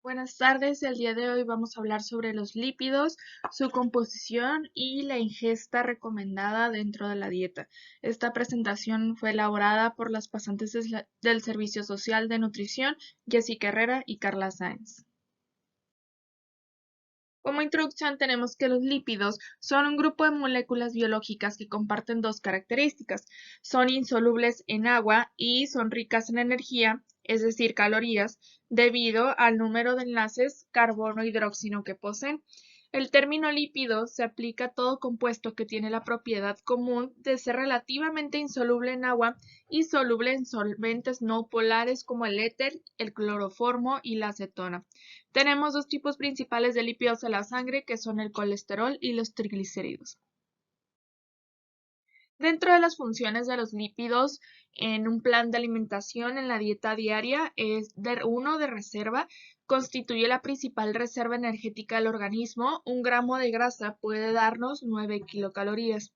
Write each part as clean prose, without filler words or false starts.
Buenas tardes, el día de hoy vamos a hablar sobre los lípidos, su composición y la ingesta recomendada dentro de la dieta. Esta presentación fue elaborada por las pasantes del Servicio Social de Nutrición, Jessica Herrera y Carla Sáenz. Como introducción tenemos que los lípidos son un grupo de moléculas biológicas que comparten dos características. Son insolubles en agua y son ricas en energía, es decir, calorías, debido al número de enlaces carbono-hidróxido que poseen. El término lípido se aplica a todo compuesto que tiene la propiedad común de ser relativamente insoluble en agua y soluble en solventes no polares como el éter, el cloroformo y la acetona. Tenemos dos tipos principales de lípidos en la sangre, que son el colesterol y los triglicéridos. Dentro de las funciones de los lípidos en un plan de alimentación en la dieta diaria uno de reserva, constituye la principal reserva energética del organismo. Un gramo de grasa puede darnos 9 kilocalorías.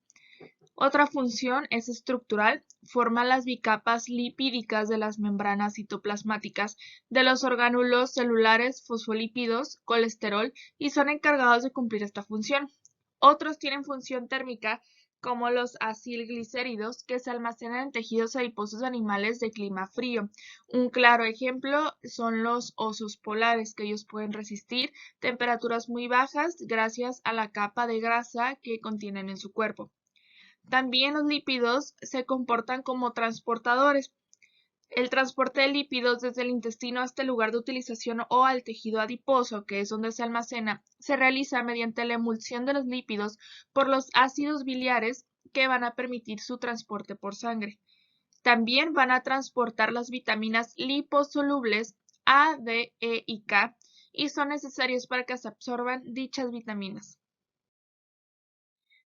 Otra función es estructural, forma las bicapas lipídicas de las membranas citoplasmáticas de los orgánulos celulares, fosfolípidos, colesterol y son encargados de cumplir esta función. Otros tienen función térmica, como los acilglicéridos, que se almacenan en tejidos adiposos de animales de clima frío. Un claro ejemplo son los osos polares, que ellos pueden resistir temperaturas muy bajas gracias a la capa de grasa que contienen en su cuerpo. También los lípidos se comportan como transportadores. El transporte de lípidos desde el intestino hasta el lugar de utilización o al tejido adiposo, que es donde se almacena, se realiza mediante la emulsión de los lípidos por los ácidos biliares que van a permitir su transporte por sangre. También van a transportar las vitaminas liposolubles A, D, E y K y son necesarios para que se absorban dichas vitaminas.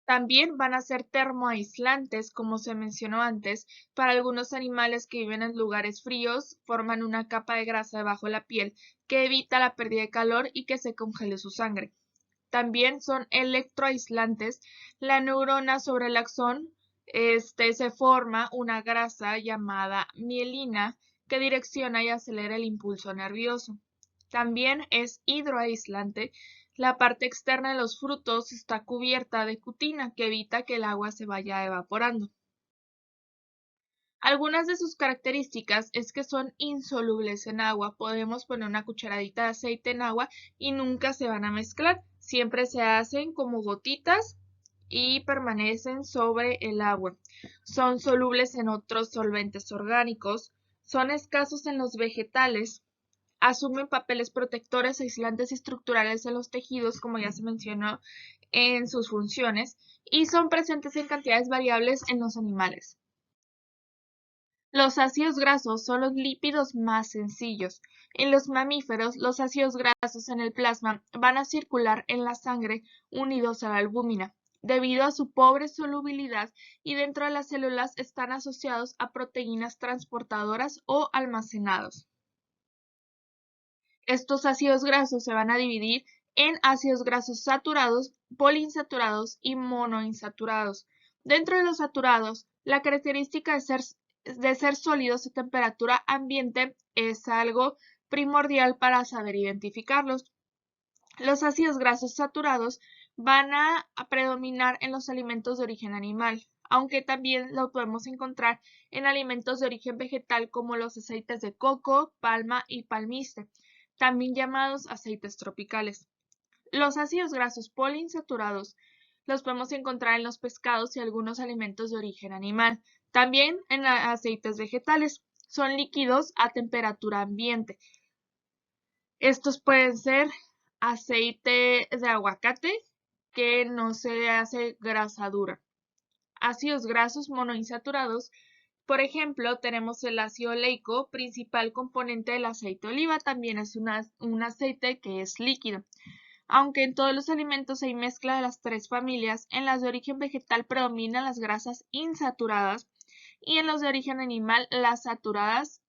También van a ser termoaislantes, como se mencionó antes, para algunos animales que viven en lugares fríos, forman una capa de grasa debajo de la piel que evita la pérdida de calor y que se congele su sangre. También son electroaislantes. La neurona sobre el axón se forma una grasa llamada mielina que direcciona y acelera el impulso nervioso. También es hidroaislante. La parte externa de los frutos está cubierta de cutina que evita que el agua se vaya evaporando. Algunas de sus características es que son insolubles en agua. Podemos poner una cucharadita de aceite en agua y nunca se van a mezclar. Siempre se hacen como gotitas y permanecen sobre el agua. Son solubles en otros solventes orgánicos. Son escasos en los vegetales. Asumen papeles protectores, aislantes y estructurales en los tejidos, como ya se mencionó en sus funciones, y son presentes en cantidades variables en los animales. Los ácidos grasos son los lípidos más sencillos. En los mamíferos, los ácidos grasos en el plasma van a circular en la sangre unidos a la albúmina, debido a su pobre solubilidad y dentro de las células están asociados a proteínas transportadoras o almacenados. Estos ácidos grasos se van a dividir en ácidos grasos saturados, poliinsaturados y monoinsaturados. Dentro de los saturados, la característica de ser sólidos a temperatura ambiente es algo primordial para saber identificarlos. Los ácidos grasos saturados van a predominar en los alimentos de origen animal, aunque también lo podemos encontrar en alimentos de origen vegetal como los aceites de coco, palma y palmiste, también llamados aceites tropicales. Los ácidos grasos poliinsaturados los podemos encontrar en los pescados y algunos alimentos de origen animal, también en aceites vegetales. Son líquidos a temperatura ambiente. Estos pueden ser aceite de aguacate, que no se hace grasa dura. Ácidos grasos monoinsaturados, por ejemplo, tenemos el ácido oleico, principal componente del aceite de oliva, también es un aceite que es líquido. Aunque en todos los alimentos hay mezcla de las tres familias, en las de origen vegetal predominan las grasas insaturadas y en los de origen animal las saturadas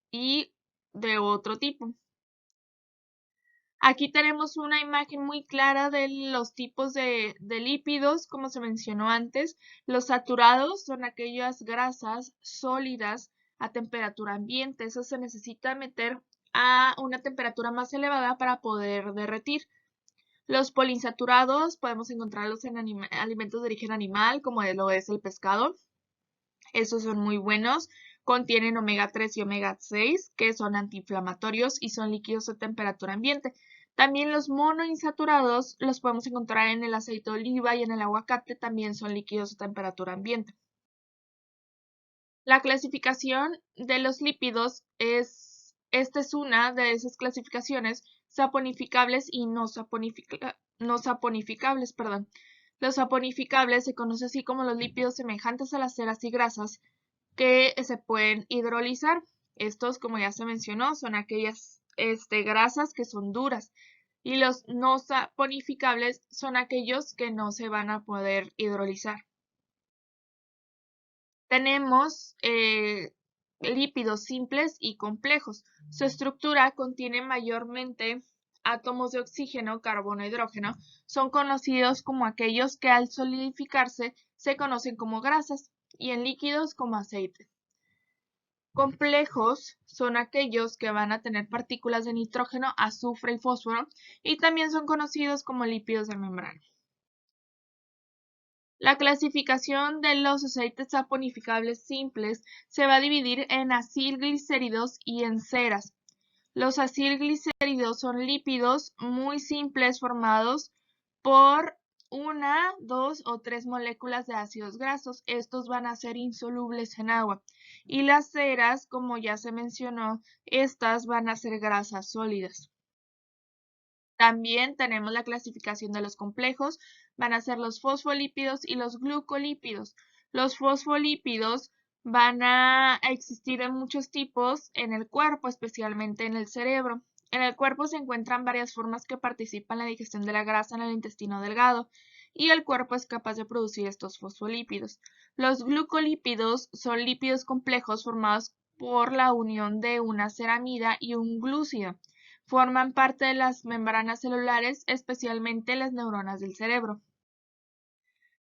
y de otro tipo. Aquí tenemos una imagen muy clara de los tipos de lípidos, como se mencionó antes. Los saturados son aquellas grasas sólidas a temperatura ambiente. Eso se necesita meter a una temperatura más elevada para poder derretir. Los poliinsaturados podemos encontrarlos en alimentos de origen animal, como lo es el pescado. Estos son muy buenos. Contienen omega 3 y omega 6, que son antiinflamatorios y son líquidos a temperatura ambiente. También los monoinsaturados los podemos encontrar en el aceite de oliva y en el aguacate, también son líquidos a temperatura ambiente. La clasificación de los lípidos esta es una de esas clasificaciones, saponificables y no saponificables, perdón. Los saponificables se conoce así como los lípidos semejantes a las ceras y grasas que se pueden hidrolizar. Estos, como ya se mencionó, son aquellas grasas que son duras. Y los no saponificables son aquellos que no se van a poder hidrolizar. Tenemos lípidos simples y complejos. Su estructura contiene mayormente átomos de oxígeno, carbono e hidrógeno. Son conocidos como aquellos que al solidificarse se conocen como grasas y en líquidos como aceites. Complejos son aquellos que van a tener partículas de nitrógeno, azufre y fósforo y también son conocidos como lípidos de membrana. La clasificación de los aceites saponificables simples se va a dividir en acilglicéridos y en ceras. Los acilglicéridos son lípidos muy simples formados por una, dos o tres moléculas de ácidos grasos. Estos van a ser insolubles en agua. Y las ceras, como ya se mencionó, estas van a ser grasas sólidas. También tenemos la clasificación de los complejos, van a ser los fosfolípidos y los glucolípidos. Los fosfolípidos van a existir en muchos tipos en el cuerpo, especialmente en el cerebro. En el cuerpo se encuentran varias formas que participan en la digestión de la grasa en el intestino delgado y el cuerpo es capaz de producir estos fosfolípidos. Los glucolípidos son lípidos complejos formados por la unión de una ceramida y un glúcido. Forman parte de las membranas celulares, especialmente las neuronas del cerebro.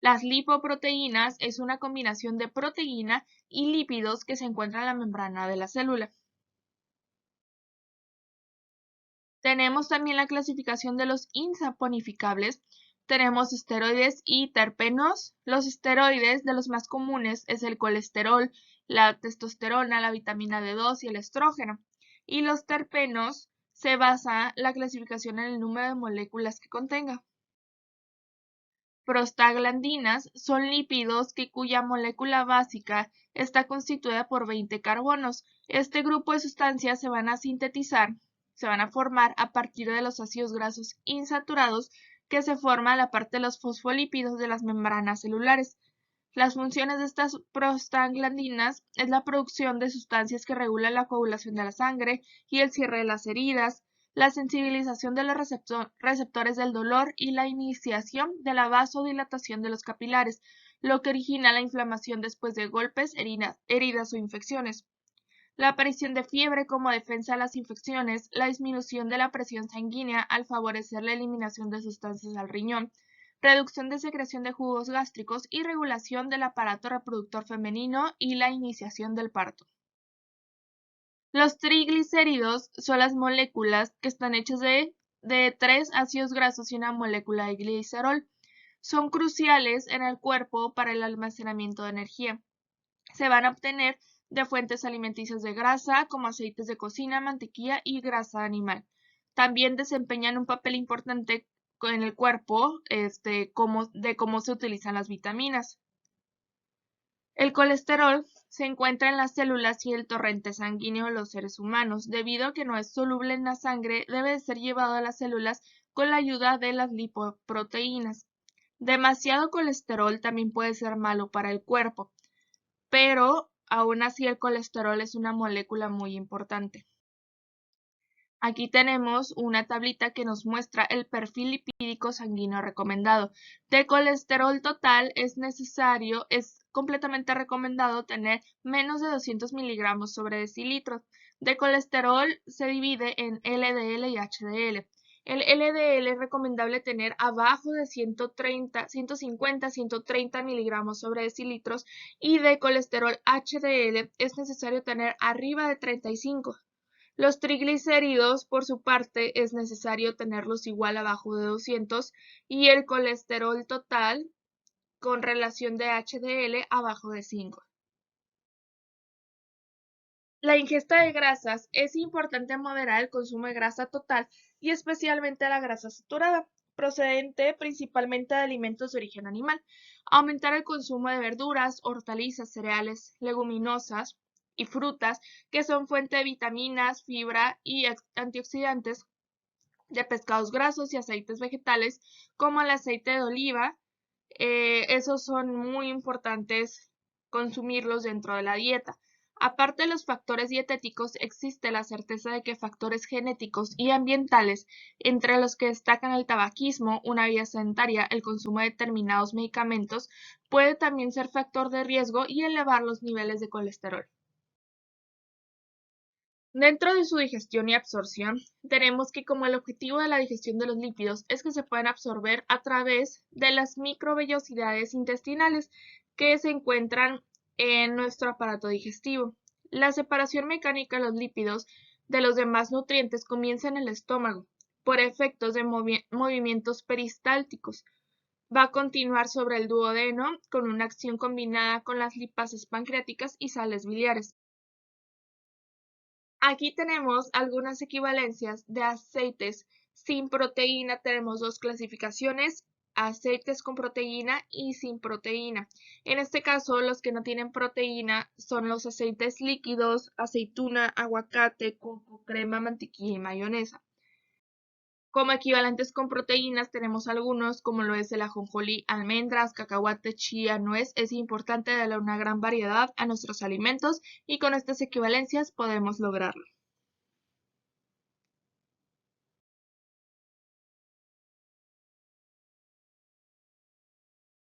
Las lipoproteínas es una combinación de proteína y lípidos que se encuentra en la membrana de la célula. Tenemos también la clasificación de los insaponificables. Tenemos esteroides y terpenos. Los esteroides de los más comunes es el colesterol, la testosterona, la vitamina D2 y el estrógeno. Y los terpenos se basa la clasificación en el número de moléculas que contenga. Prostaglandinas son lípidos cuya molécula básica está constituida por 20 carbonos. Este grupo de sustancias se van a sintetizar, se van a formar a partir de los ácidos grasos insaturados que se forman a la parte de los fosfolípidos de las membranas celulares. Las funciones de estas prostaglandinas es la producción de sustancias que regulan la coagulación de la sangre y el cierre de las heridas, la sensibilización de los receptores del dolor y la iniciación de la vasodilatación de los capilares, lo que origina la inflamación después de golpes, heridas o infecciones. La aparición de fiebre como defensa a las infecciones, la disminución de la presión sanguínea al favorecer la eliminación de sustancias al riñón, reducción de secreción de jugos gástricos y regulación del aparato reproductor femenino y la iniciación del parto. Los triglicéridos son las moléculas que están hechas de 3 ácidos grasos y una molécula de glicerol. Son cruciales en el cuerpo para el almacenamiento de energía. Se van a obtener de fuentes alimenticias de grasa como aceites de cocina, mantequilla y grasa animal. También desempeñan un papel importante en el cuerpo de cómo se utilizan las vitaminas. El colesterol se encuentra en las células y el torrente sanguíneo de los seres humanos. Debido a que no es soluble en la sangre, debe ser llevado a las células con la ayuda de las lipoproteínas. Demasiado colesterol también puede ser malo para el cuerpo, pero aún así el colesterol es una molécula muy importante. Aquí tenemos una tablita que nos muestra el perfil lipídico sanguíneo recomendado. De colesterol total es completamente recomendado tener menos de 200 miligramos sobre decilitros. De colesterol se divide en LDL y HDL. El LDL es recomendable tener abajo de 150-130 miligramos sobre decilitros y de colesterol HDL es necesario tener arriba de 35. Los triglicéridos, por su parte, es necesario tenerlos igual abajo de 200 y el colesterol total con relación de HDL abajo de 5. La ingesta de grasas es importante moderar el consumo de grasa total y especialmente la grasa saturada, procedente principalmente de alimentos de origen animal. Aumentar el consumo de verduras, hortalizas, cereales, leguminosas y frutas, que son fuente de vitaminas, fibra y antioxidantes, de pescados grasos y aceites vegetales, como el aceite de oliva. Esos son muy importantes consumirlos dentro de la dieta. Aparte de los factores dietéticos, existe la certeza de que factores genéticos y ambientales, entre los que destacan el tabaquismo, una vida sedentaria, el consumo de determinados medicamentos, puede también ser factor de riesgo y elevar los niveles de colesterol. Dentro de su digestión y absorción, tenemos que como el objetivo de la digestión de los lípidos es que se puedan absorber a través de las microvellosidades intestinales que se encuentran en nuestro aparato digestivo. La separación mecánica de los lípidos de los demás nutrientes comienza en el estómago por efectos de movimientos peristálticos. Va a continuar sobre el duodeno con una acción combinada con las lipases pancreáticas y sales biliares. Aquí tenemos algunas equivalencias de aceites sin proteína. Tenemos dos clasificaciones, aceites con proteína y sin proteína. En este caso, los que no tienen proteína son los aceites líquidos, aceituna, aguacate, coco, crema, mantequilla y mayonesa. Como equivalentes con proteínas tenemos algunos como lo es el ajonjolí, almendras, cacahuate, chía, nuez. Es importante darle una gran variedad a nuestros alimentos y con estas equivalencias podemos lograrlo.